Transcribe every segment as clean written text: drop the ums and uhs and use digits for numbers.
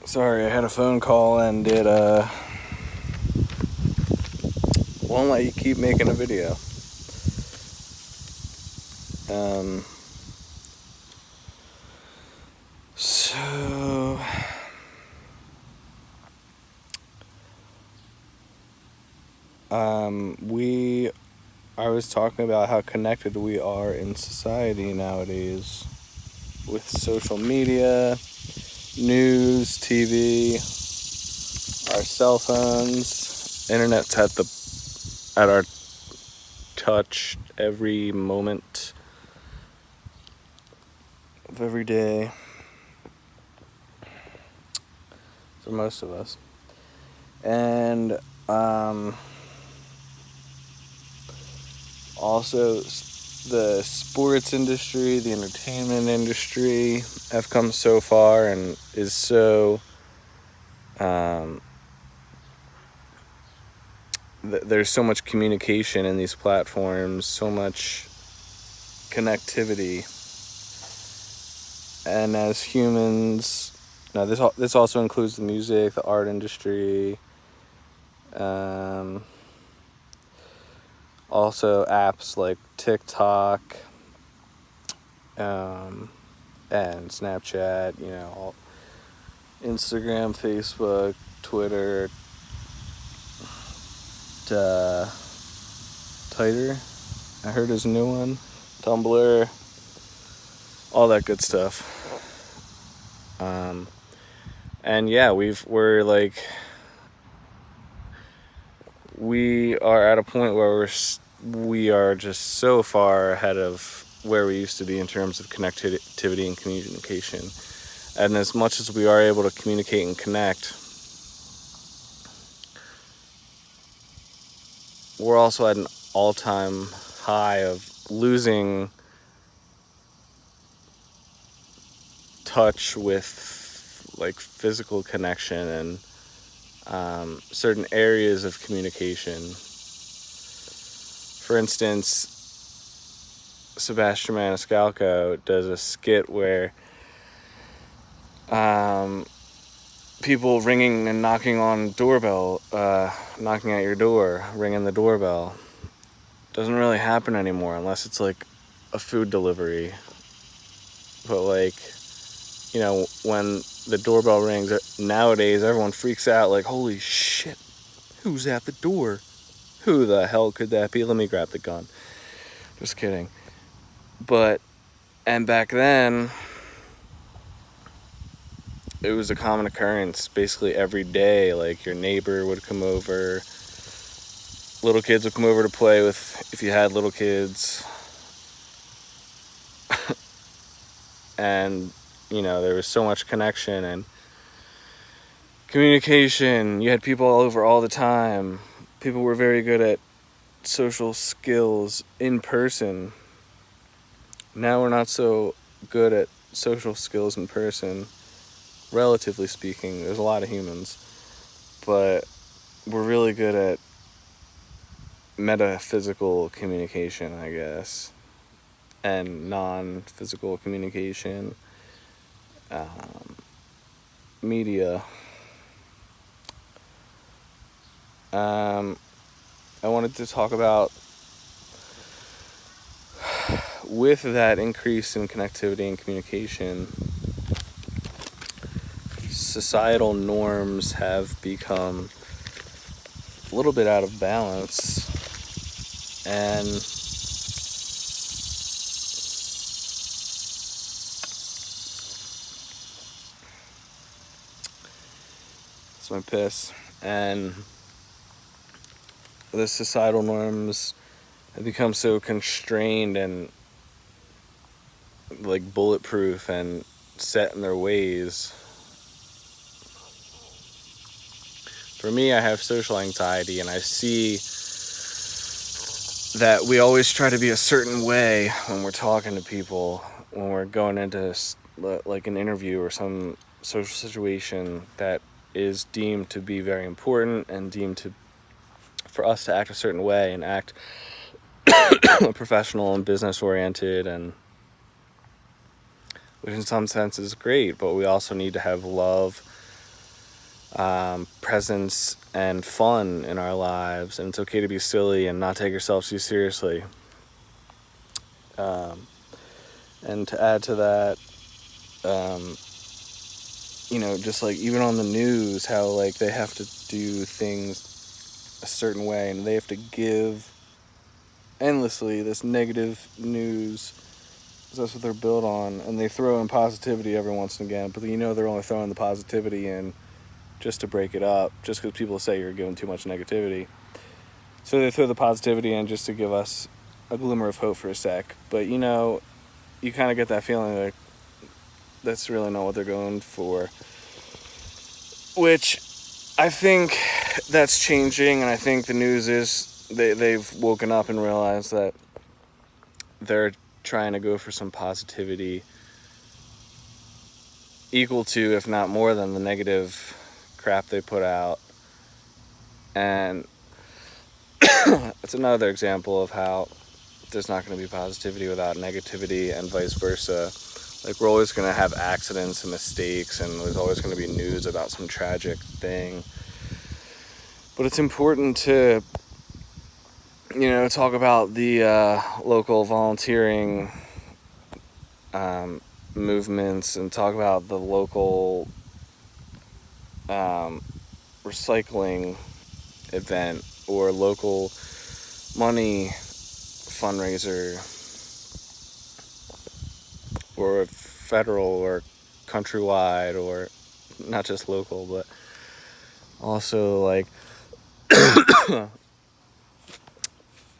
Sorry, I had a phone call and it won't let you keep making a video. Um, so I was talking about how connected we are in society nowadays with social media, news, TV, our cell phones, internet's at our touch every moment of every day for most of us. And also the sports industry, the entertainment industry have come so far and is so there's so much communication in these platforms, so much connectivity. And as humans, now this also includes the music, the art industry, also apps like TikTok, and Snapchat, Instagram, Facebook, Twitter, Twitter. I heard there's a new one, Tumblr, all that good stuff. And yeah, we are at a point where we are just so far ahead of where we used to be in terms of connectivity and communication. And as much as we are able to communicate and connect, we're also at an all-time high of losing touch with like physical connection and certain areas of communication. For instance, Sebastian Maniscalco does a skit where people ringing and knocking on doorbell, knocking at your door, ringing the doorbell, doesn't really happen anymore unless it's like a food delivery. But when the doorbell rings nowadays, everyone freaks out like, holy shit, who's at the door? Who the hell could that be? Let me grab the gun. Just kidding. And back then, it was a common occurrence basically every day. Like your neighbor would come over, little kids would come over to play with if you had little kids. And there was so much connection and communication. You had people all over all the time. People were very good at social skills in person. Now we're not so good at social skills in person, relatively speaking. There's a lot of humans, but we're really good at metaphysical communication, I guess, and non-physical communication, media. I wanted to talk about, with that increase in connectivity and communication, societal norms have become a little bit out of balance, and it's my piss. And the societal norms have become so constrained and like bulletproof and set in their ways. For me, I have social anxiety, and I see that we always try to be a certain way when we're talking to people, when we're going into like an interview or some social situation that is deemed to be very important and for us to act a certain way and act professional and business oriented, and which in some sense is great, but we also need to have love presence and fun in our lives, and it's okay to be silly and not take yourself too seriously. And to add to that, just like even on the news, how like they have to do things a certain way and they have to give endlessly this negative news. That's what they're built on, and they throw in positivity every once and again, but they're only throwing the positivity in just to break it up, just because people say you're giving too much negativity. So they throw the positivity in just to give us a glimmer of hope for a sec. But you kind of get that feeling like that's really not what they're going for. Which I think that's changing, and I think the news is they've woken up and realized that they're trying to go for some positivity equal to, if not more than, the negative crap they put out. And it's another example of how there's not going to be positivity without negativity, and vice versa. Like, we're always going to have accidents and mistakes, and there's always going to be news about some tragic thing. But it's important to, talk about the local volunteering movements, and talk about the local recycling event or local money fundraiser, or federal or countrywide, or not just local, but also like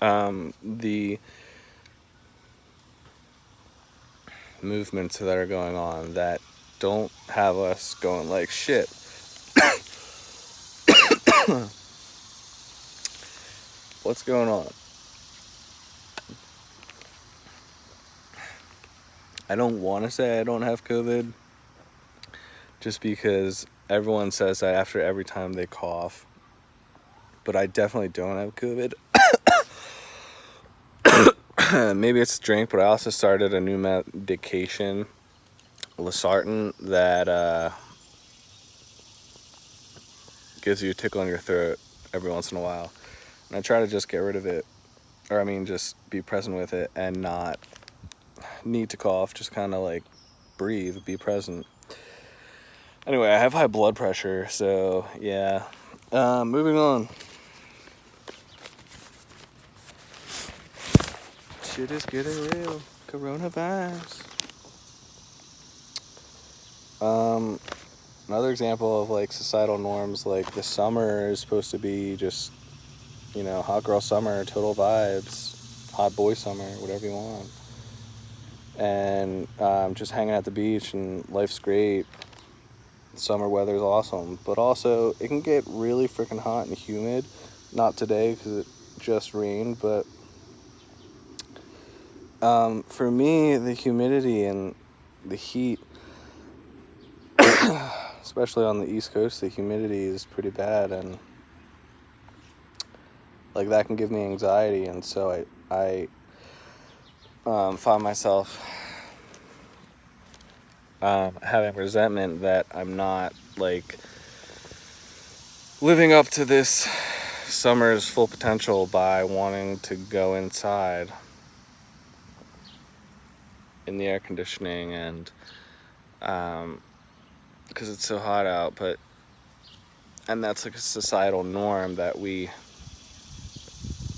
the movements that are going on that don't have us going like shit. What's going on? I don't want to say I don't have COVID, just because everyone says that after every time they cough. But I definitely don't have COVID. Maybe it's a drink, but I also started a new medication, Losartan, that gives you a tickle in your throat every once in a while. And I try to just get rid of it, just be present with it and not need to cough, just kind of like breathe, be present. Anyway, I have high blood pressure, so yeah. Moving on. Shit is getting real. Coronavirus. Another example of like societal norms, like the summer is supposed to be just, hot girl summer, total vibes, hot boy summer, whatever you want. And just hanging at the beach and life's great. Summer weather is awesome, but also it can get really freaking hot and humid. Not today because it just rained, but for me, the humidity and the heat, especially on the East Coast, the humidity is pretty bad, and like that can give me anxiety, and so I find myself having resentment that I'm not like living up to this summer's full potential by wanting to go inside in the air conditioning, and because it's so hot out. And that's like a societal norm that we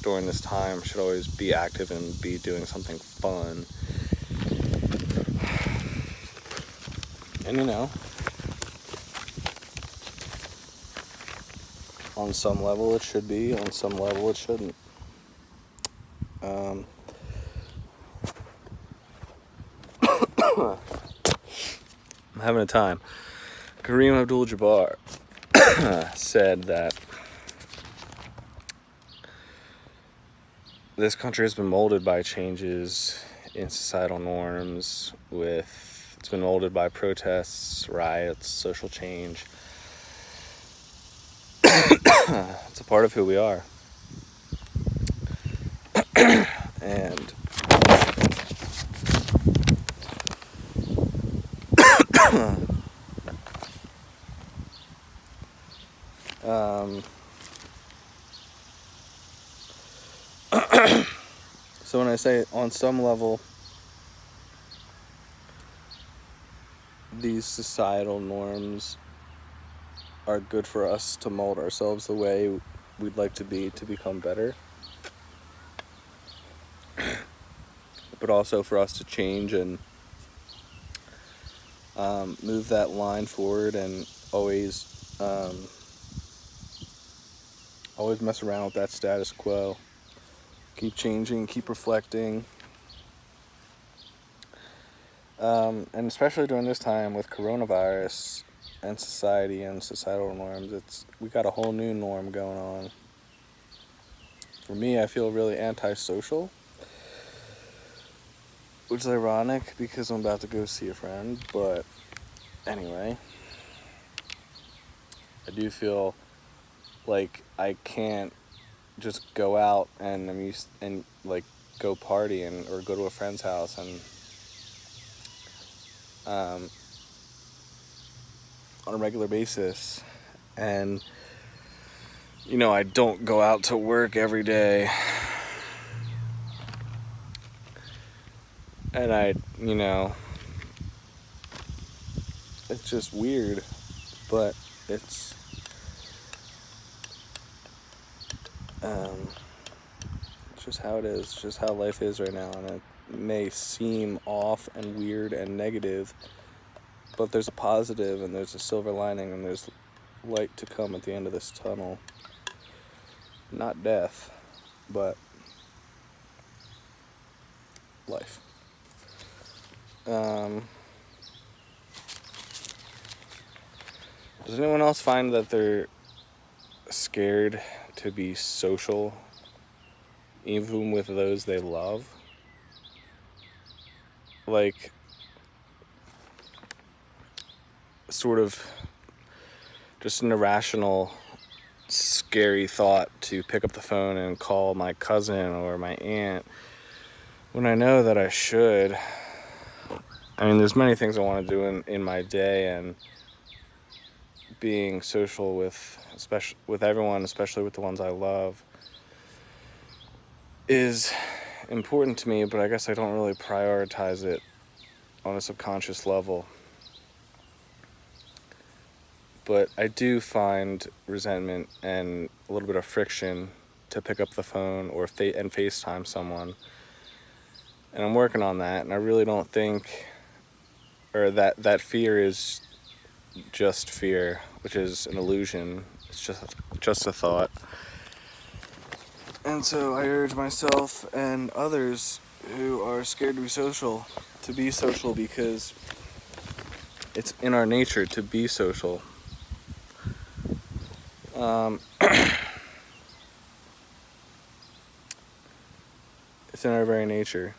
during this time should always be active and be doing something fun. And on some level it should be, on some level it shouldn't. I'm having a time. Kareem Abdul-Jabbar said that this country has been molded by changes in societal norms. It's been molded by protests, riots, social change. It's a part of who we are. And Um, so when I say on some level, these societal norms are good for us to mold ourselves the way we'd like to be to become better, but also for us to change and move that line forward and always mess around with that status quo. Keep changing, keep reflecting. And especially during this time with coronavirus and society and societal norms, we got a whole new norm going on. For me, I feel really antisocial, which is ironic because I'm about to go see a friend, but anyway, I do feel like I can't just go out and like go partying or go to a friend's house and on a regular basis. And I don't go out to work every day. And it's just weird, but it's just how it is. It's just how life is right now, and it may seem off and weird and negative, but there's a positive and there's a silver lining and there's light to come at the end of this tunnel. Not death, but life. Does anyone else find that they're scared to be social, even with those they love? Like, sort of just an irrational, scary thought to pick up the phone and call my cousin or my aunt when I know that I should. I mean, there's many things I want to do in my day, and being social with everyone, especially with the ones I love, is important to me, but I guess I don't really prioritize it on a subconscious level. But I do find resentment and a little bit of friction to pick up the phone or and FaceTime someone. And I'm working on that, and I really don't think, or that fear is just fear, which is an illusion. It's just a thought. And so I urge myself and others who are scared to be social because it's in our nature to be social. It's in our very nature.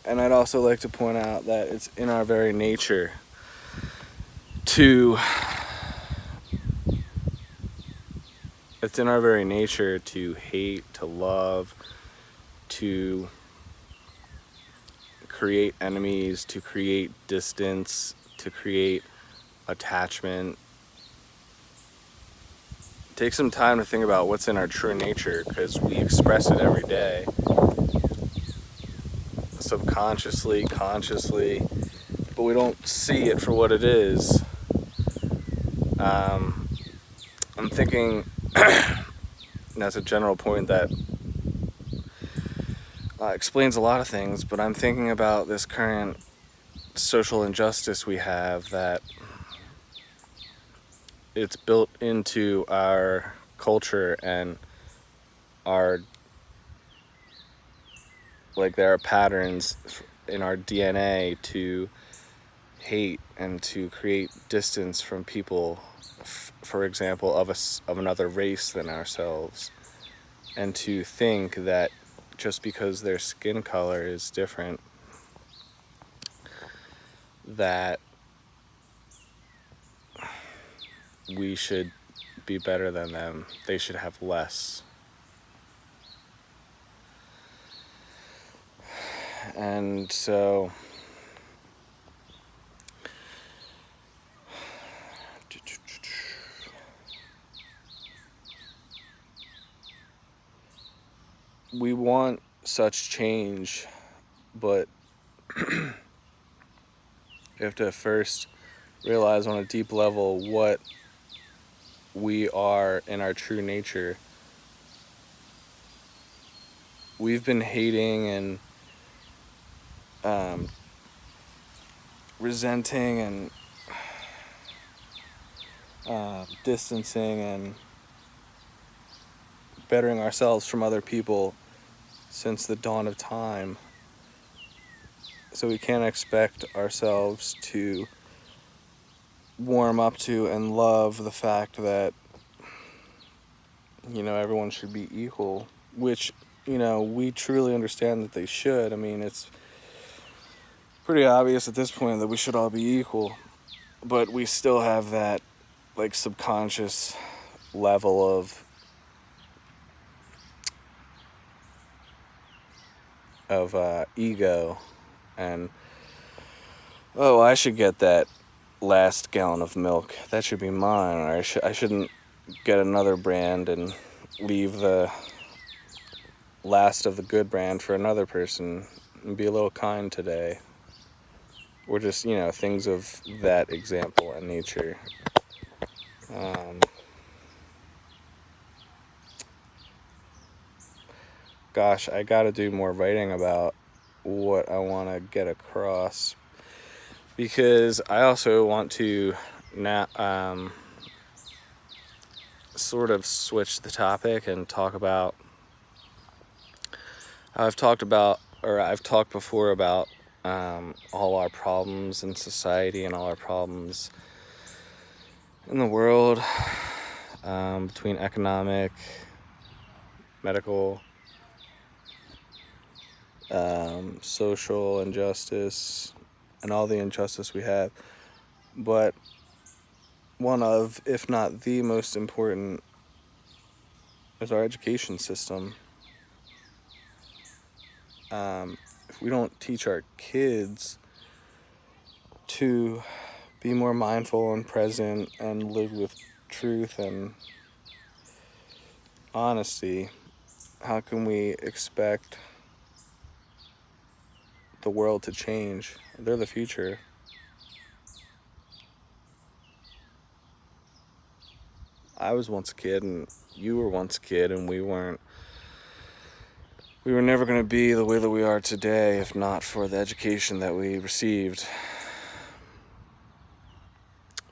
And I'd also like to point out that it's in our very nature to hate, to love, to create enemies, to create distance, to create attachment. Take some time to think about what's in our true nature, because we express it every day, subconsciously, consciously, but we don't see it for what it is. I'm thinking, and that's a general point that explains a lot of things, but I'm thinking about this current social injustice we have, that it's built into our culture and there are patterns in our DNA to hate and to create distance from people, for example, of another race than ourselves, and to think that just because their skin color is different, that we should be better than them. They should have less. And so we want such change, but you have to first realize on a deep level what we are in our true nature. We've been hating and resenting and distancing and bettering ourselves from other people since the dawn of time. So we can't expect ourselves to warm up to and love the fact that, everyone should be equal, which, we truly understand that they should. I mean, it's pretty obvious at this point that we should all be equal, but we still have that, subconscious level of ego and, oh, I should get that last gallon of milk. That should be mine. Or I shouldn't get another brand and leave the last of the good brand for another person and be a little kind today. Or just, things of that example and nature. Gosh, I gotta do more writing about what I want to get across, because I also want to now sort of switch the topic and talk about I've talked before about all our problems in society and all our problems in the world, between economic, medical, social injustice, and all the injustice we have. But one of, if not the most important, is our education system. If we don't teach our kids to be more mindful and present and live with truth and honesty, how can we expect the world to change? They're the future. I was once a kid and you were once a kid, and we were never going to be the way that we are today if not for the education that we received.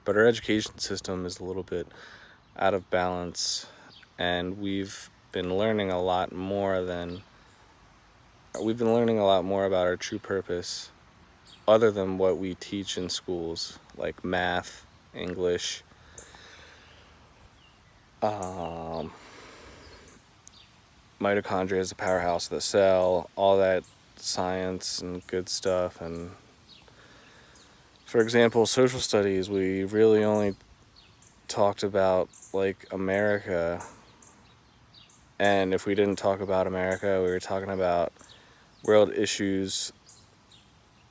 But our education system is a little bit out of balance, and we've been learning a lot more about our true purpose other than what we teach in schools, like math, English, mitochondria is the powerhouse of the cell, all that science and good stuff. And for example, social studies, we really only talked about America, and if we didn't talk about America, we were talking about world issues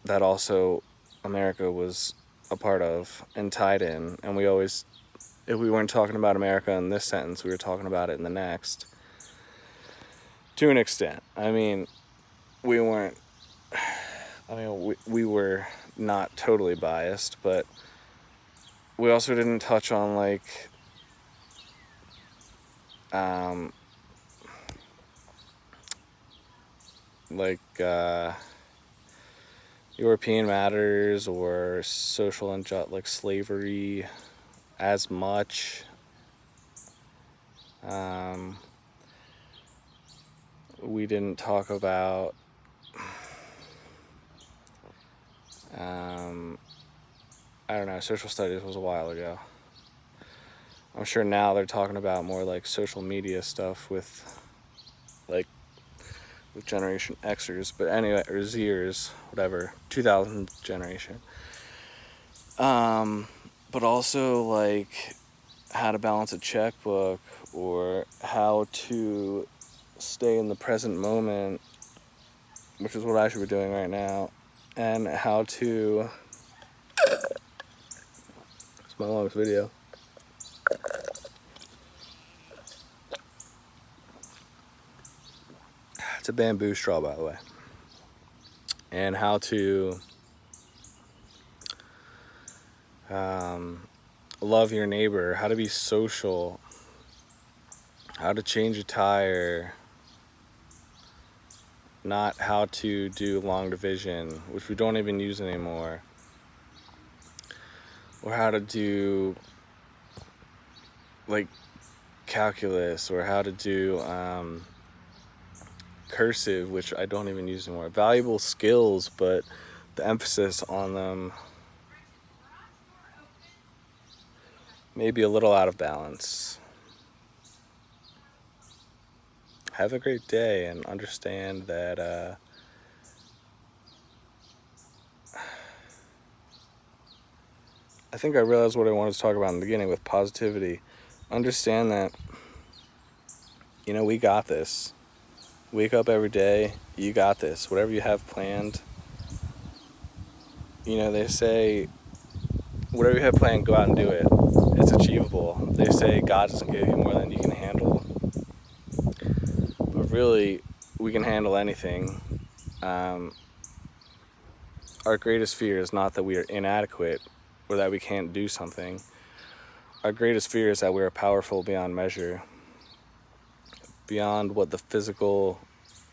that also America was a part of and tied in. And if we weren't talking about America in this sentence, we were talking about it in the next, to an extent. I mean, we were not totally biased, but we also didn't touch on European matters or social injustice, like slavery, as much. We didn't talk about I don't know, social studies was a while ago. I'm sure now they're talking about more social media stuff with Generation Xers, but anyway, or Zers, whatever, 2000 generation. But also how to balance a checkbook, or how to stay in the present moment which is what I should be doing right now, and how to, it's my longest video, it's a bamboo straw, by the way, and how to love your neighbor, how to be social, how to change a tire, not how to do long division, which we don't even use anymore, or how to do like calculus, or how to do cursive, which I don't even use anymore. Valuable skills, but the emphasis on them may be a little out of balance. Have a great day, and understand that I think I realized what I wanted to talk about in the beginning with positivity. Understand that, you know, we got this. Wake up every day, you got this. Whatever you have planned, you know, they say, whatever you have planned, go out and do it. It's achievable. They say God doesn't give you more than you can handle. But really, we can handle anything. Our greatest fear is not that we are inadequate or that we can't do something. Our greatest fear is that we are powerful beyond measure, beyond what the physical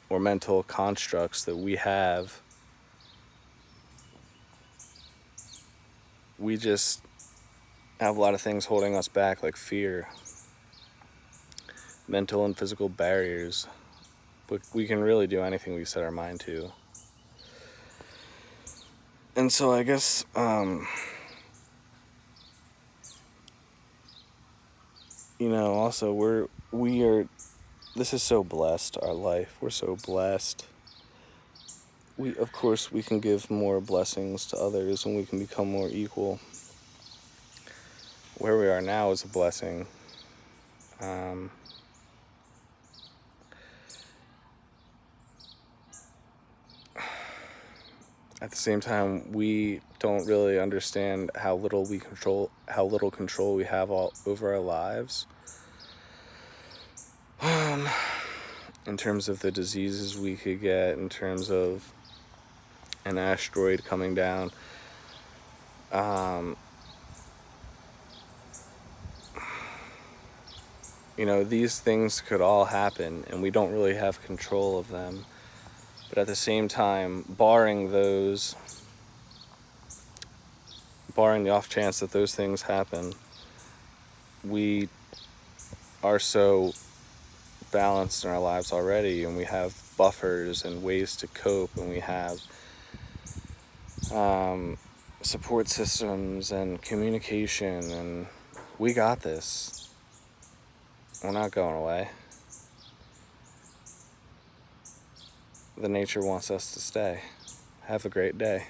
or mental constructs that we have. We just have a lot of things holding us back, like fear, mental and physical barriers. But we can really do anything we set our mind to. And so I guess you know, also we are this is so blessed, our life. We're so blessed. Of course we can give more blessings to others, and we can become more equal. Where we are now is a blessing. At the same time, we don't really understand how little control we have over our lives. In terms of the diseases we could get, in terms of an asteroid coming down. You know, these things could all happen, and we don't really have control of them. But at the same time, barring the off chance that those things happen, we are so balanced in our lives already, and we have buffers and ways to cope, and we have support systems and communication, and we got this. We're not going away. The nature wants us to stay. Have a great day.